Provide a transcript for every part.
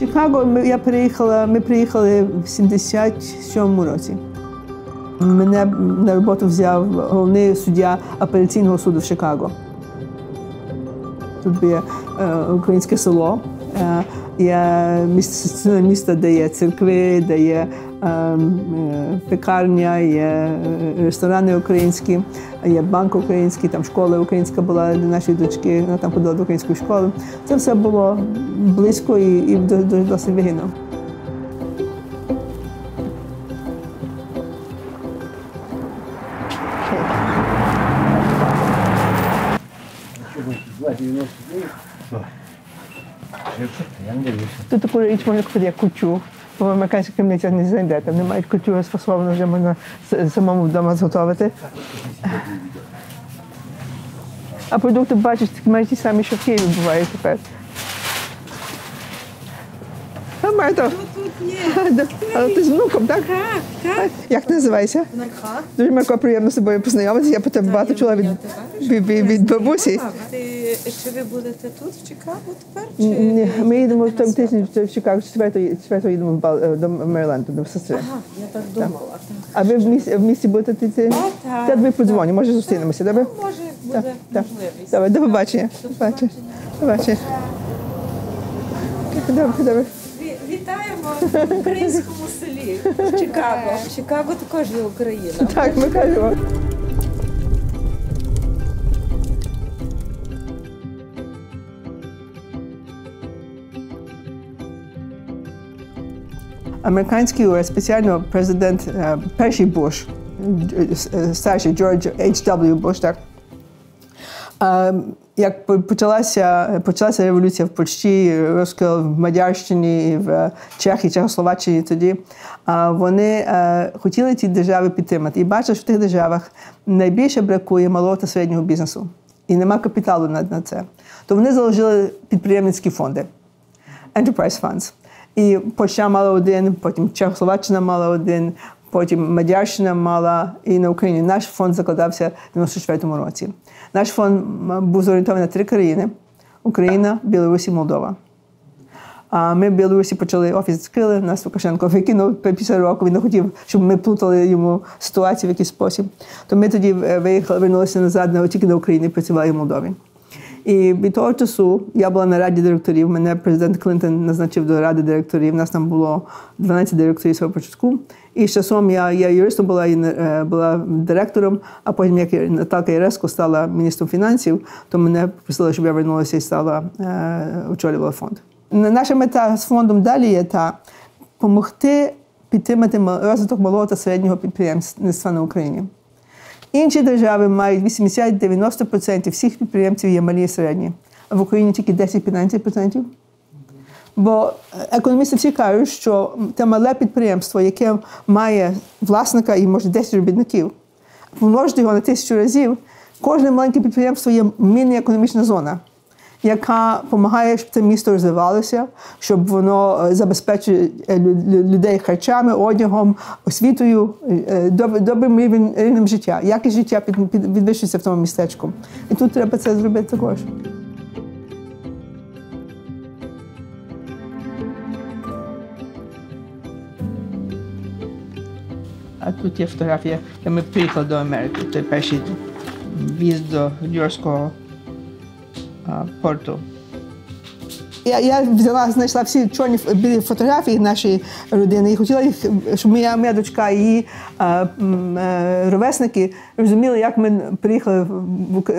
Чикаго ми приїхали в 77-му році. Мене на роботу взяв головний суддя апеляційного суду в Чикаго. Тут є українське село, є місто, де є церкви, де є пекарня, є ресторани українські, є банк український, там школа українська була для нашої дочки, вона там ходила до української школи. Це все було близько і досить вигідно. Тут таку річ можна купити, як кутю. В американських крамницях не знайдете. Вони мають кутю розфасовану, вже можна самому вдома зготовити. А продукти, бачиш, мають ті самі, що в Києві бувають тепер. Марто, але ти з внуком, так? Так. Як ти називаєшся? Марко. Дуже, Марко, приємно з тобою познайомитися. Я по тебе багато чула від бабусі. Чи ви будете тут, в Чикаго тепер? Ні, ми їдемо в тому тижні в Чикаго, 4-го їдемо до Мериленду, до сестри. Ага, я так думала. А ви в місті будете? Так. Я тобі подзвоню, може зустрінемося, добре? Може, буде можливість. Добре, до побачення. До побачення. Добре. Вітаємо в українському селі, в Чикаго. В Чикаго також є Україна. Так, ми кажемо. Американський уряд, спеціально президент, перший Буш, старший Джордж H.W. Буш, так, як почалася революція в Польщі, розкол в Мадярщині, в Чехії, Чехословаччині тоді, вони хотіли ті держави підтримати. І бачили, що в тих державах найбільше бракує малого та середнього бізнесу. І нема капіталу на це. То вони заложили підприємницькі фонди, enterprise funds. І Польща мала один, потім Чехословаччина мала один, потім Мадярщина мала, і на Україні. Наш фонд закладався в 94-му році. Наш фонд був зорієнтований на 3 країни – Україна, Білорусь і Молдова. Ми в Білорусі почали, офіс відкрили, нас Лукашенко викинув після року, він не хотів, щоб ми плутали йому ситуацію в якийсь спосіб. То ми тоді виїхали, вернулися назад, тільки на Україні, працювали в Молдові. І від того часу я була на раді директорів, мене президент Клінтон назначив до ради директорів, у нас там було 12 директорів свого початку. І з часом я юристом була директором, а потім, як Наталка Яресько стала міністром фінансів, то мене попросили, щоб я вернулася і очолювала фонд. Наша мета з фондом далі є допомогти підтримати розвиток малого та середнього підприємництва на Україні. Інші держави мають 80-90% всіх підприємців є малі і середні, а в Україні тільки 10-15%. Бо економісти всі кажуть, що те мале підприємство, яке має власника і, може, 10 робітників, помножити його на 1000 разів, кожне маленьке підприємство є міні-економічна зона, яка допомагає, щоб це місто розвивалося, щоб воно забезпечує людей харчами, одягом, освітою, добрим рівнем життя. Якість життя підвищується в тому містечку. І тут треба це зробити також. А тут є фотографія, як ми приїхали до Америки. Це перший в'їзд до Нью-Йоркського порту. Я знайшла всі чорні білі фотографії нашої родини і хотіла їх, щоб моя дочка і її ровесники розуміли, як ми приїхали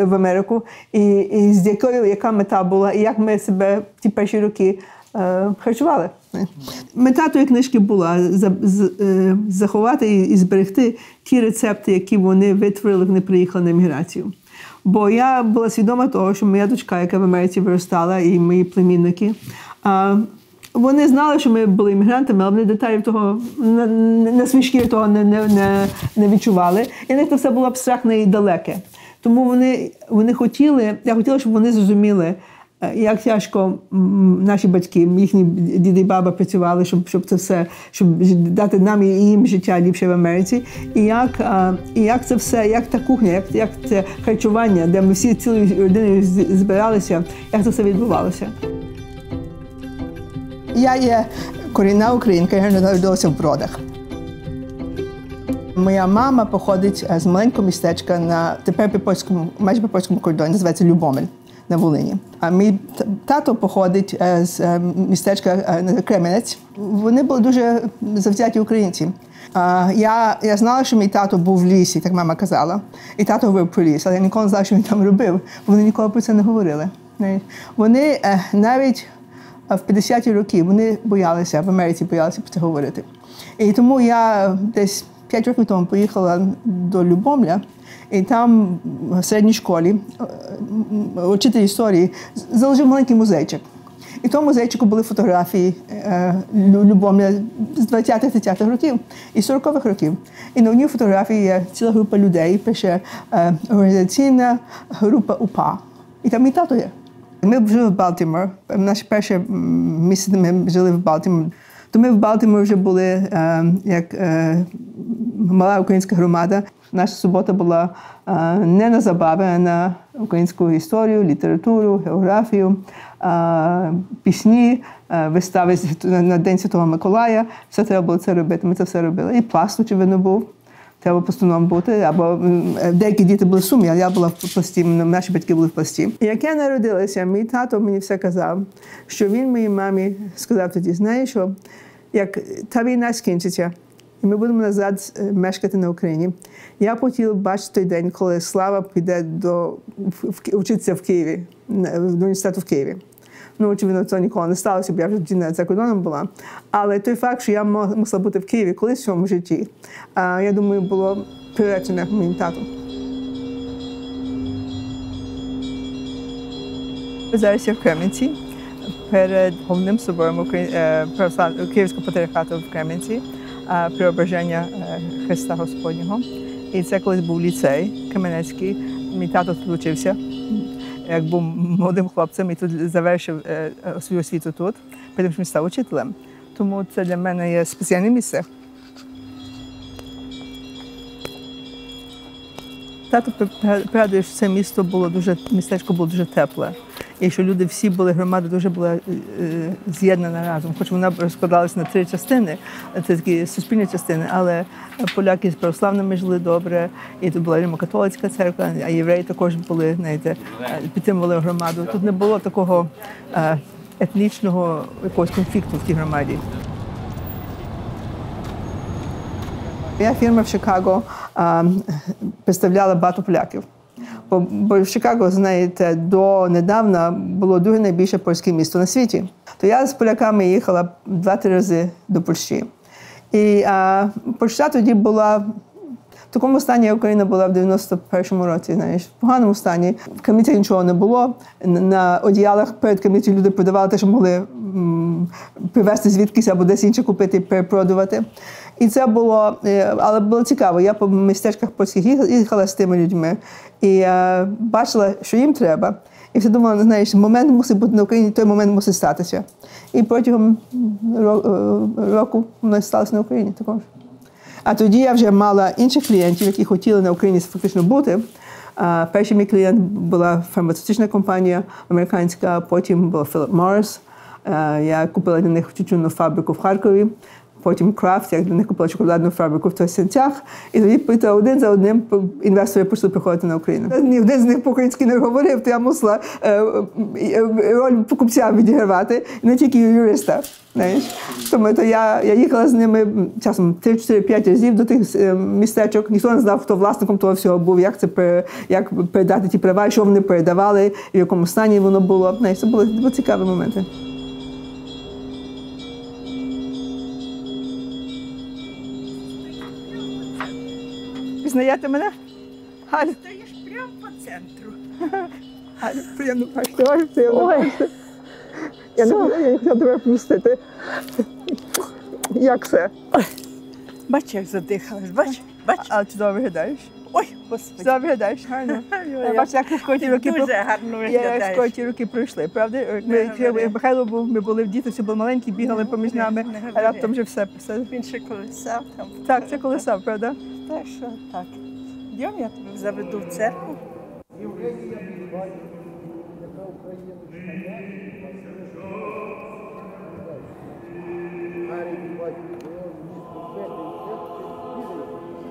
в Америку і з яка мета була, і як ми себе в ті перші роки харчували. Мета тої книжки була заховати і зберегти ті рецепти, які вони витворили, коли приїхали на еміграцію. Бо я була свідома того, що моя дочка, яка в Америці виростала, і мої племінники, вони знали, що ми були іммігрантами, але вони деталів того, на свій шкірі того не відчували. І в них це все було абстрактне і далеке. Тому я хотіла, щоб вони зрозуміли, як тяжко наші батьки, їхні діди і баба працювали, щоб це все, щоб дати нам і їм життя ліпше в Америці. І як це все, як та кухня, як це харчування, де ми всі цілою родиною збиралися, як це все відбувалося. Я є корінна українка, я народилася в Бродах. Моя мама походить з маленького містечка на тепер майже по польському кордоні, називається Любомель на Волині. А мій тато походить з містечка Кременець. Вони були дуже завзяті українці. Я знала, що мій тато був в лісі, так мама казала. І тато говорив про ліс, але я ніколи не знала, що він там робив. Вони ніколи про це не говорили. Вони навіть в 50-ті роки вони боялися, в Америці боялися про це говорити. І тому я десь 5 років тому поїхала до Любомля, і там в середній школі вчитель історії заложив маленький музейчик. І в тому музейчику були фотографії Любомля з 20-30-х років і 40-х років. І на одній фотографії є ціла група людей, пише організаційна група УПА. І там мій тато є. Ми жили в Балтімор. Наше перше місце, де ми жили в Балтімор. То ми в Балтіморі вже були як мала українська громада. Наша субота була не на забави, а на українську історію, літературу, географію, пісні, вистави на День Святого Миколая. Все треба було це робити. Ми це все робили. І пласт, очевидно, був. Треба постановом бути. Або деякі діти були в сумі, а я була в пласті, наші батьки були в пласті. І як я народилася, мій тато мені все казав, що він моїй мамі сказав тоді, знаєш що, як та війна скінчиться, і ми будемо назад мешкати на Україні. Я хотіла бачити той день, коли Слава піде вчитися в Києві, до університету в Києві. Ну, очевидно, це ніколи не сталося, бо я вже за кордоном була. Але той факт, що я мусила бути в Києві колись в своєму житті, я думаю, було приречене моїм татом. Зараз я в Кременці, перед головним собором Київського патріархату в Кременці, Преображення Христа Господнього. І це колись був ліцей Кременецький. Мій тато тут вчився, як був молодим хлопцем, і тут завершив свою освіту тут, потім він став учителем. Тому це для мене є спеціальне місце. Тато пригадує, що це містечко було дуже тепле. І що люди всі були, громада дуже була з'єднана разом. Хоч вона розкладалася на 3 частини, це такі суспільні частини, але поляки з православними жили добре, і тут була Римо-католицька церква, а євреї також були, знаєте, підтримували громаду. Тут не було такого етнічного якогось конфлікту в тій громаді. Моя фірма в Чикаго представляла багато поляків. Бо в Чикаго, знаєте, до недавна було друге найбільше польське місто на світі. То я з поляками їхала 2-3 рази до Польщі. І Польща тоді була в такому стані, як Україна була в 91-му році, знаєш, в поганому стані. В Кам'янці нічого не було. На одіялах перед Кам'янцем люди продавали те, що могли привезти звідкись або десь інше купити і перепродувати. І це було, але було цікаво. Я по містечках польських їхала з тими людьми і бачила, що їм треба. І все думала, знаєш, момент мусить бути на Україні, той момент мусить статися. І протягом року воно сталося на Україні також. А тоді я вже мала інших клієнтів, які хотіли на Україні фактично бути. Перший мій клієнт була фармацевтична компанія американська, потім була Philip Morris. Я купила для них тютюнну фабрику в Харкові. Потім Крафт, я для них купила шоколадну фабрику в Тростянцях. І тоді один за одним інвестори почали приходити на Україну. Ні один з них по-українськи не говорив, то я мусила роль покупця відігравати, не тільки юриста. Знаєш. Тому то я їхала з ними часом 3-4-5 разів до тих містечок. Ніхто не знав, хто власником того всього був, як передати ті права, що вони передавали, в якому стані воно було. Знаєш, це були цікаві моменти. Пізнаєте мене? Галю? Стоїш прямо по центру. Галю, приємно бачити. Ой, приємно бачити. Я не хотіла тебе пустити. Як все? Бач, як задихалась, бач? А чудово виглядаєш? Ой, Господи. Чудово виглядаєш, гарно. Бачиш, як легко ті роки Дуже гарно виглядаєш. легко ті роки пройшли, правда? Як Михайло був, ми були в діти, всі були маленькі, бігали поміж нами, а раптом вже все. Він ще колесав там. Так, це колесав, правда? Так що так. Йдем, я тебе заведу в церкву.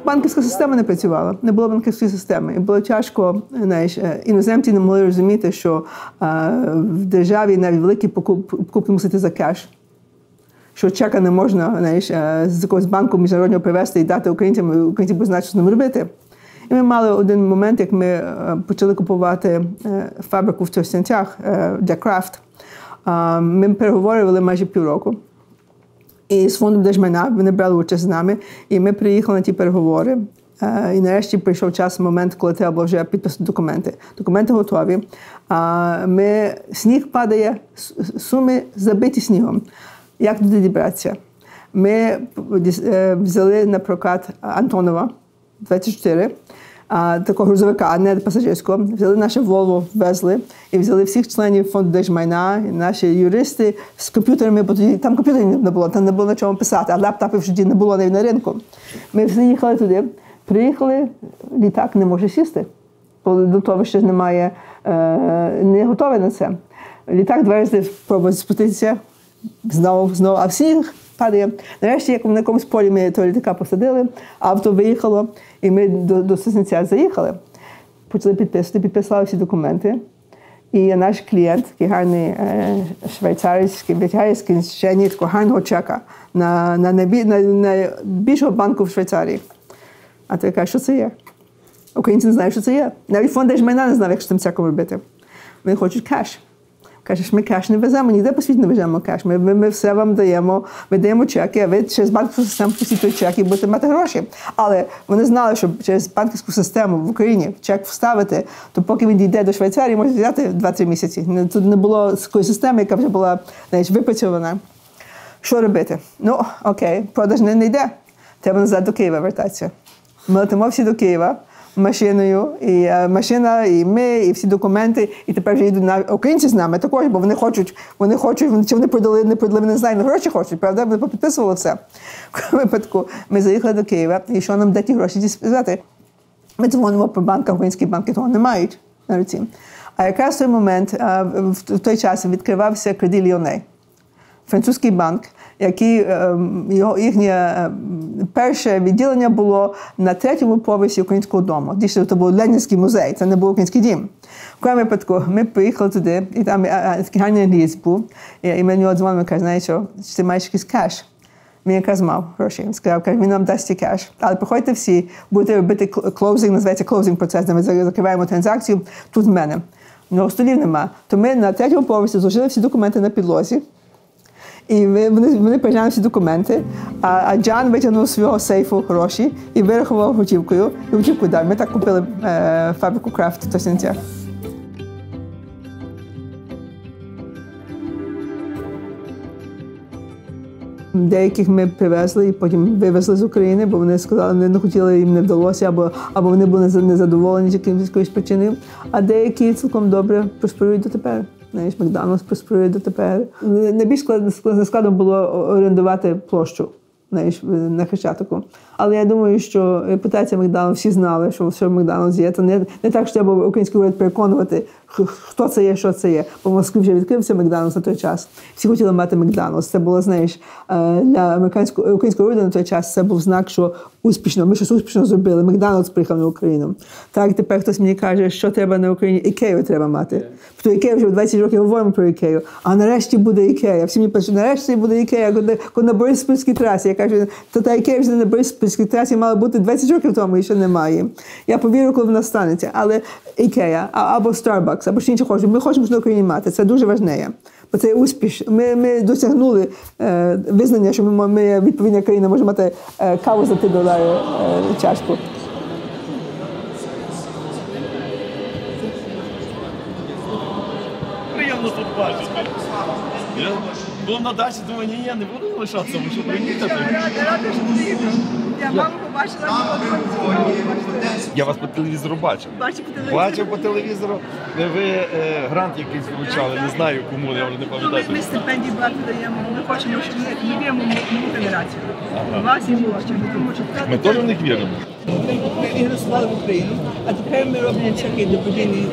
банківська система не працювала, не було банківської системи. І було тяжко, знаєш, іноземці не могли розуміти, що в державі навіть великі покупки мусити за кеш. Що чека не можна, знаєш, з якогось банку міжнародного привезти і дати українцям, і українці будуть знати, що з ним робити. І ми мали один момент, як ми почали купувати фабрику в Тростянцях для крафт. Ми переговорили майже півроку. І з фондом держмайна вони брали участь з нами, і ми приїхали на ті переговори. І нарешті прийшов час, момент, коли треба було вже підписати документи. Документи готові. Сніг падає, суми забиті снігом. Як туди дібратися? Ми взяли на прокат Антонова 24, такого грузовика, а не пасажирського. Взяли наше Volvo, везли і взяли всіх членів фонду держмайна, наші юристи з комп'ютерами, бо тоді там комп'ютерів не було, там не було на чому писати, а лаптопів в житті не було навіть на ринку. Ми всі їхали туди, приїхали, літак не може сісти, бо до того ще немає, не готовий на це. Літак два рази пробує спуститися, знову, а всіх падає. Нарешті, як на якомусь полі ми того літака посадили, авто виїхало, і ми до Соснівця заїхали. Почали підписали всі документи. І наш клієнт, такий гарний швейцарський, витягає ще такого гарного чека на найбільшого банку в Швейцарії. А той каже, що це є? Українці не знають, що це є. Навіть фонд держмайна не знав, як з цим чеком робити. Вони хочуть кеш. Кажеш, ми кеш не веземо, ніде по світі не веземо кеш. Ми все вам даємо, ми даємо чеки, а ви через банківську систему пустіть той чек і будете мати гроші. Але вони знали, що через банківську систему в Україні чек вставити, то поки він дійде до Швейцарії, може взяти 2-3 місяці. Тут не було такої системи, яка вже була, знаєш, випрацьована. Що робити? Ну, окей, продаж не йде. Треба назад до Києва вертатися. Ми летимо всі до Києва машиною, і машина, і ми, і всі документи, і тепер вже йдуть українці з нами також, бо вони хочуть, чи вони продали, не продали, не знаю, гроші хочуть, правда? Вони попідписували все. В випадку ми заїхали до Києва, і що нам де ті гроші діспізати? Ми дзвонимо по банкам, українські банки того не мають на руці. А якраз в той момент, в той час відкривався Credit Lyonnais, французький банк, їхнє перше відділення було на 3-му поверсі Українського дому. Дійсно, це був Ленінський музей, це не був Український дім. В кожному випадку ми приїхали туди, і там такий гарний англієць був, і ми до нього дзвонимо, каже, знаєш що, чи ти маєш якийсь кеш? Він якраз мав гроші. Він сказав, він нам дасть кеш. Але приходьте всі, будете робити клоузинг, називається клоузинг процес, де ми закриваємо транзакцію, тут в мене. Но столів нема. То ми на 3-му поверсі зложили всі документи на підлозі. І вони переглянули всі документи, а Джан витягнув з свого сейфу гроші і вирахував готівкою. І готівкою дав. Ми так купили фабрику крафт в Тростянцях. Деяких ми привезли і потім вивезли з України, бо вони сказали, вони не хотіли, їм не вдалося, або вони були незадоволені якоюсь причиною. А деякі цілком добре просперують дотепер. Знаєш, Макдональдс просперує дотепер. Найбільш складно було орендувати площу, знаєш, на Хрещатику. Але я думаю, що репутація Макдональдс, всі знали, що Макдональдс є. Це не так, що треба український уряд переконувати, хто це є, що це є. Бо в Москві вже відкрився Макдональдс на той час. Всі хотіли мати Макдональдс. Це було, знаєш, для українського уряду на той час це був знак, що успішно, ми щось успішно зробили. Макдональдс приїхав на Україну. Так, тепер хтось мені каже, що треба на Україні. Ікею треба мати. Тому Ікею вже 20 років говоримо про Ікею. А нарешті буде Ікея. Всі мені пишуть, нарешті буде Ікея, коли на Бориспільській трасі. Я кажу, то та Ікея вже на Бориспільській трасі мала бути 20 років тому, і ще немає. Я повірю, коли вона станеться. Але Ікея, або Starbucks, або що інше хочемо. Ми хочемо на Україні мати. Це дуже важливо. Бо це успіх. Ми досягнули визнання, що ми відповідна країна, можемо мати каву за $3 чашку. Приємно тут бачити. Я був на дачі, думаю, ні, я не буду залишатися, тому що приїхати. Рада, що ти їхав. Я маму побачила, Я вас по телевізору бачив. Бачив по телевізору. Ви грант якийсь вручали, не знаю кому, я вже не пам'ятаю. Ми стипендії багато даємо, ми хочемо, щоб ми даємо нову генерацію. Вас і молодших. Ми теж в них віримо. Ми інвестували в Україну, а тепер ми робимо всякі добродійні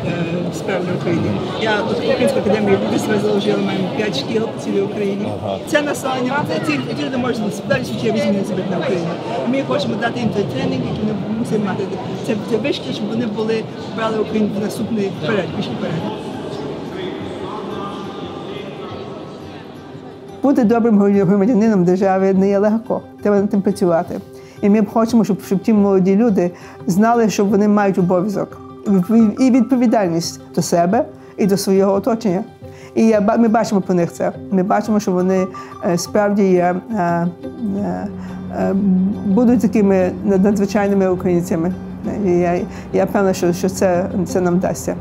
справи в Україні. Я от Українську академію будівництва заложила, маємо 5 шкіл по цілій Україні. Це населення, ці люди можуть далі суттєві зміни зробити на Україні. Ми хочемо дати їм той тренінг, який вони мусять мати. Це вишки, щоб вони брали Україну в наступний вперед, пішли вперед. Бути добрим громадянином держави не є легко, треба над тим працювати. І ми хочемо, щоб ті молоді люди знали, що вони мають обов'язок і відповідальність до себе і до свого оточення. І ми бачимо по них це. Ми бачимо, що вони справді будуть такими надзвичайними українцями. І я певна, що це нам вдасться.